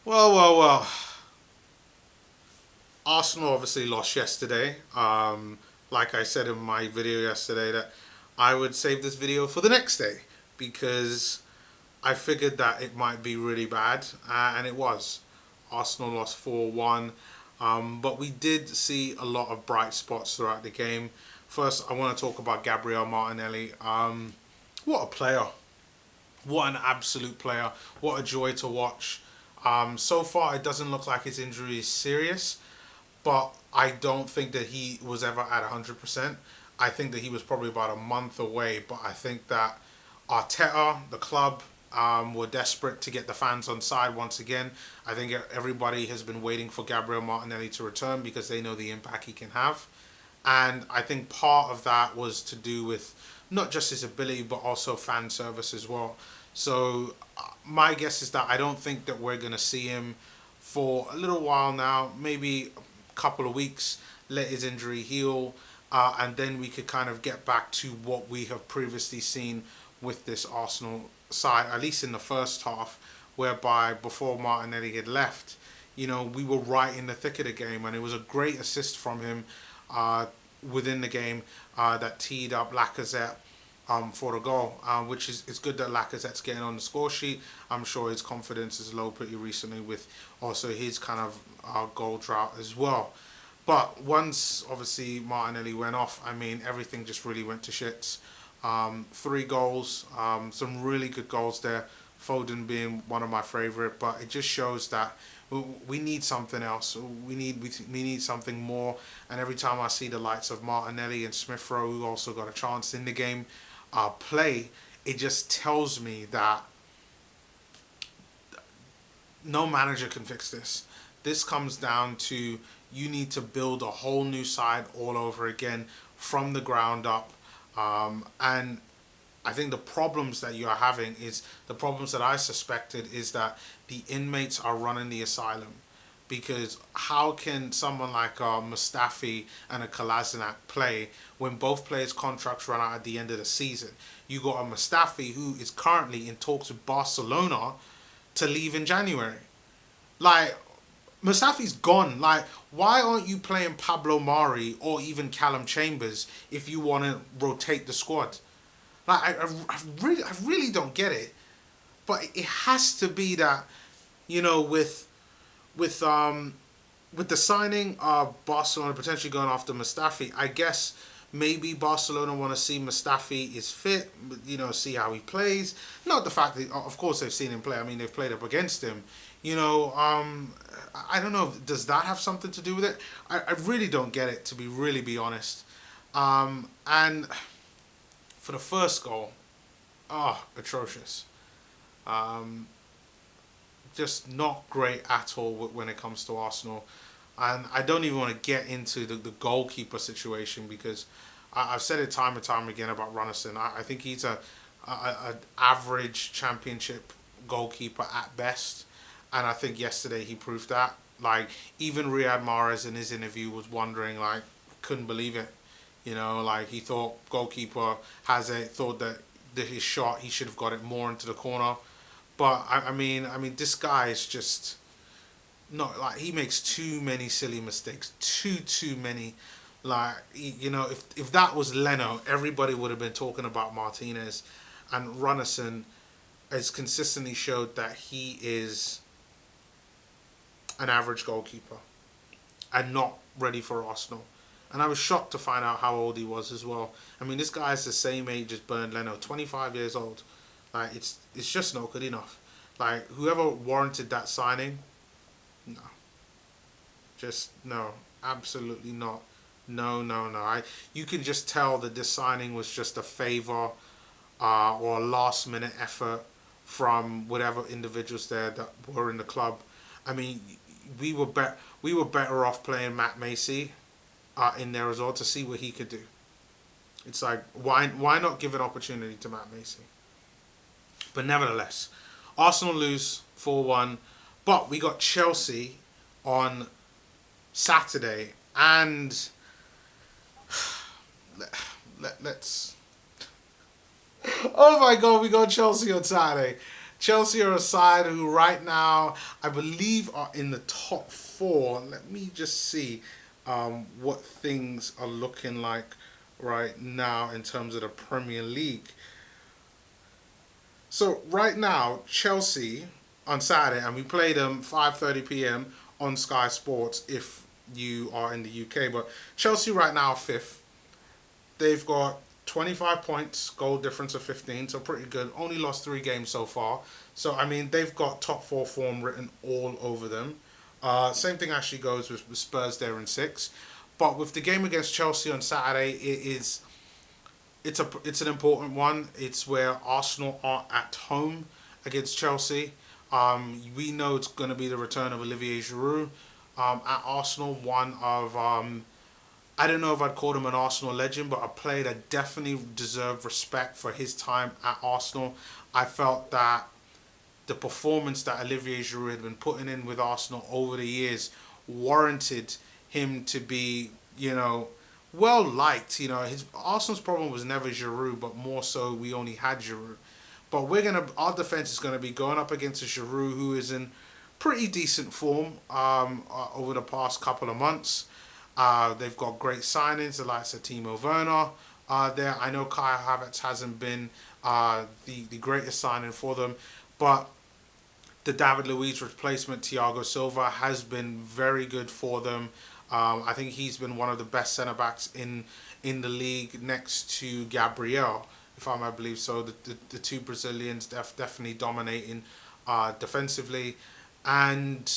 Well. Arsenal obviously lost yesterday. Like I said in my video yesterday, that I would save this video for the next day because I figured that it might be really bad, and it was. Arsenal lost 4-1, but we did see a lot of bright spots throughout the game. First, I want to talk about Gabriel Martinelli. What a player. What an absolute player. What a joy to watch. So far, it doesn't look like his injury is serious, but I don't think that he was ever at 100%. I think that he was probably about a month away, but I think that Arteta, the club, were desperate to get the fans on side once again. I think everybody has been waiting for Gabriel Martinelli to return because they know the impact he can have. And I think part of that was to do with not just his ability, but also fan service as well. So my guess is that I don't think that we're going to see him for a little while now, maybe a couple of weeks, let his injury heal, and then we could kind of get back to what we have previously seen with this Arsenal side, at least in the first half, whereby before Martinelli had left, we were right in the thick of the game, and it was a great assist from him uh, within the game that teed up Lacazette for the goal, which is it's good that Lacazette's getting on the score sheet. I'm sure his confidence is low pretty recently with also his kind of goal drought as well. But once obviously Martinelli went off, I mean everything just really went to shits. 3 goals, some really good goals there. Foden being one of my favourite, but it just shows that we need something else. We need something more. And every time I see the likes of Martinelli and Smith Rowe, who also got a chance in the game, play, it just tells me that no manager can fix this. This comes down to you need to build a whole new side all over again from the ground up. And I think the problems that you're having is the problems that I suspected is that the inmates are running the asylum. Because how can someone like Mustafi and a Kolasinac play when both players' contracts run out at the end of the season? You got a Mustafi who is currently in talks with Barcelona to leave in January. Like, Mustafi's gone. Like, why aren't you playing Pablo Mari or even Callum Chambers if you want to rotate the squad? Like, I really don't get it. But it has to be that, with with um with the signing of Barcelona potentially going after Mustafi, I guess maybe Barcelona want to see Mustafi is fit, see how he plays. Not the fact that, of course, they've seen him play. I mean, they've played up against him. I don't know. Does that have something to do with it? I really don't get it, to be honest. And for the first goal, atrocious. Um, just not great at all when it comes to Arsenal. And I don't even want to get into the goalkeeper situation because I've said it time and time again about Runnison. I think he's a average championship goalkeeper at best. And I think yesterday he proved that. Like, even Riyad Mahrez in his interview was wondering, like, couldn't believe it. Like, he thought goalkeeper thought that his shot, he should have got it more into the corner. But I mean, this guy is just not like he makes too many silly mistakes, too many. Like, if that was Leno, everybody would have been talking about Martinez, and Runnison has consistently showed that he is an average goalkeeper and not ready for Arsenal. And I was shocked to find out how old he was as well. I mean, this guy is the same age as Bernd Leno, 25 years old. Like, it's just not good enough. Like, whoever warranted that signing, no. Just, no. Absolutely not. No. You can just tell that this signing was just a favour or a last-minute effort from whatever individuals there that were in the club. I mean, we were better off playing Matt Macy in there as well to see what he could do. It's like, why not give an opportunity to Matt Macy? But nevertheless, Arsenal lose 4-1. But we got Chelsea on Saturday. And let's... Oh my God, we got Chelsea on Saturday. Chelsea are a side who right now, I believe, are in the top four. Let me just see what things are looking like right now in terms of the Premier League. So right now, Chelsea on Saturday, and we play them 5:30 p.m. on Sky Sports if you are in the UK. But Chelsea right now are fifth. They've got 25 points, goal difference of 15, so pretty good. Only lost 3 games so far. So, I mean, they've got top four form written all over them. Same thing actually goes with Spurs there in sixth. But with the game against Chelsea on Saturday, it's an important one. It's where Arsenal are at home against Chelsea. We know it's going to be the return of Olivier Giroud at Arsenal, one of I don't know if I'd call him an Arsenal legend, but a player that definitely deserved respect for his time at Arsenal. I felt that the performance that Olivier Giroud had been putting in with Arsenal over the years warranted him to be, well liked. His Arsenal's problem was never Giroud, but more so we only had Giroud. But our defense is gonna be going up against a Giroud who is in pretty decent form over the past couple of months. They've got great signings, the likes of Timo Werner there. I know Kai Havertz hasn't been the greatest signing for them, but the David Luiz replacement, Thiago Silva, has been very good for them. I think he's been one of the best centre-backs in the league next to Gabriel, if I might believe so. The two Brazilians definitely dominating defensively. And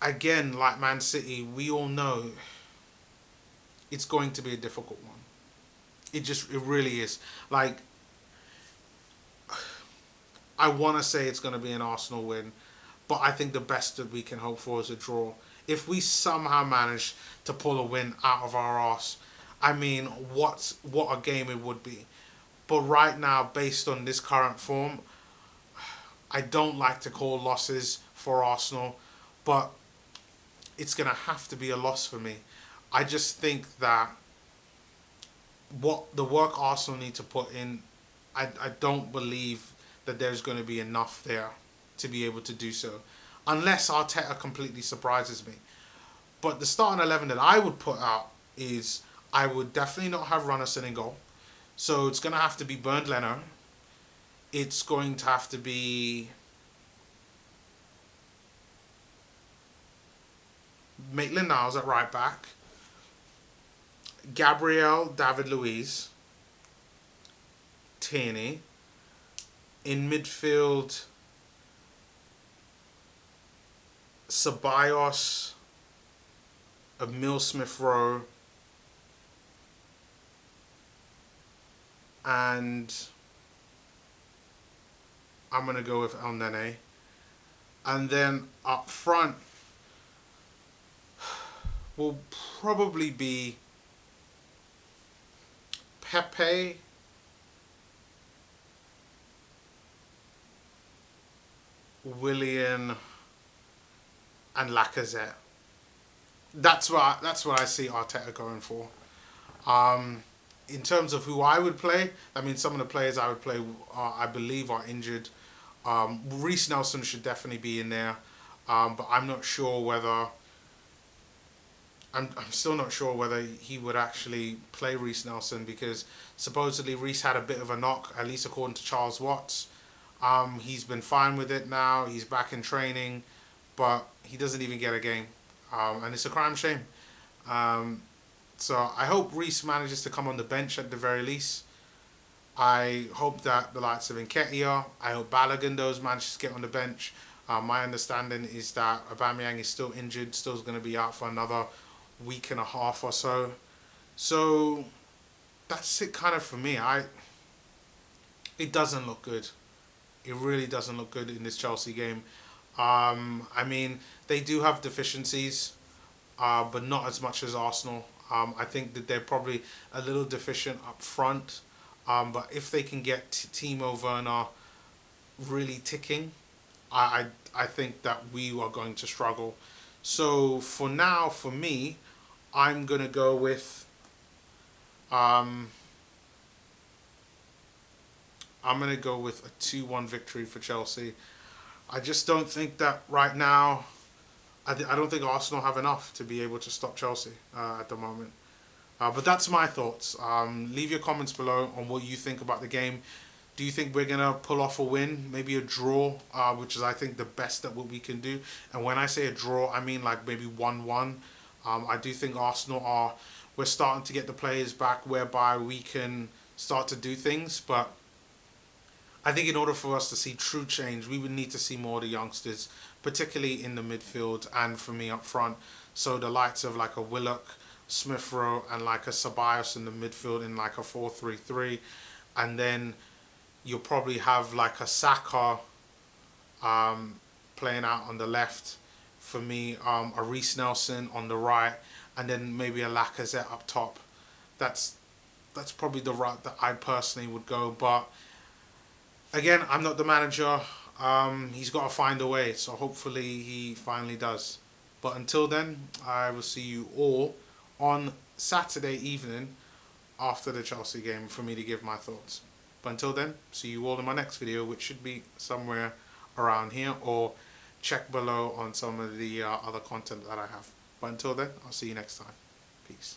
again, like Man City, we all know it's going to be a difficult one. It really is. Like, I want to say it's going to be an Arsenal win, but I think the best that we can hope for is a draw. If we somehow manage to pull a win out of our arse, I mean, what a game it would be. But right now, based on this current form, I don't like to call losses for Arsenal, but it's going to have to be a loss for me. I just think that what the work Arsenal need to put in, I don't believe that there's going to be enough there to be able to do so, unless Arteta completely surprises me. But the starting 11 that I would put out is I would definitely not have Runnison in goal. So it's going to have to be Bernd Leno. It's going to have to be Maitland-Niles at right back. Gabriel, David Luiz. Tierney. In midfield, Ceballos, Emile Smith-Rowe, and I'm going to go with El Nene. And then up front will probably be Pepe, Willian, and Lacazette. That's what I see Arteta going for. In terms of who I would play, I mean, some of the players I would play, I believe, are injured. Reiss Nelson should definitely be in there, but I'm not sure whether. I'm still not sure whether he would actually play Reiss Nelson, because supposedly Reiss had a bit of a knock, at least according to Charles Watts. He's been fine with it now. He's back in training, but he doesn't even get a game, and it's a crime shame. So I hope Reiss manages to come on the bench at the very least. I hope that the likes of Nketiah, I hope Balogun manages to get on the bench. My understanding is that Aubameyang is still injured, still going to be out for another week and a half or so. So that's it kind of for me. It doesn't look good. It really doesn't look good in this Chelsea game. I mean, they do have deficiencies, but not as much as Arsenal. I think that they're probably a little deficient up front. But if they can get Timo Werner really ticking, I think that we are going to struggle. So for now, for me, I'm going to go with I'm going to go with a 2-1 victory for Chelsea. I just don't think that right now, I don't think Arsenal have enough to be able to stop Chelsea at the moment. But that's my thoughts. Leave your comments below on what you think about the game. Do you think we're going to pull off a win? Maybe a draw, which is, I think, the best that what we can do. And when I say a draw, I mean like maybe 1-1. I do think Arsenal we're starting to get the players back whereby we can start to do things. But I think in order for us to see true change, we would need to see more of the youngsters, particularly in the midfield and for me up front. So the likes of like a Willock, Smith Rowe, and like a Ceballos in the midfield in like a 4-3-3. And then you'll probably have like a Saka playing out on the left. For me, a Reece Nelson on the right, and then maybe a Lacazette up top. That's probably the route that I personally would go. But again, I'm not the manager. He's got to find a way. So hopefully he finally does. But until then, I will see you all on Saturday evening after the Chelsea game for me to give my thoughts. But until then, see you all in my next video, which should be somewhere around here, or check below on some of the other content that I have. But until then, I'll see you next time. Peace.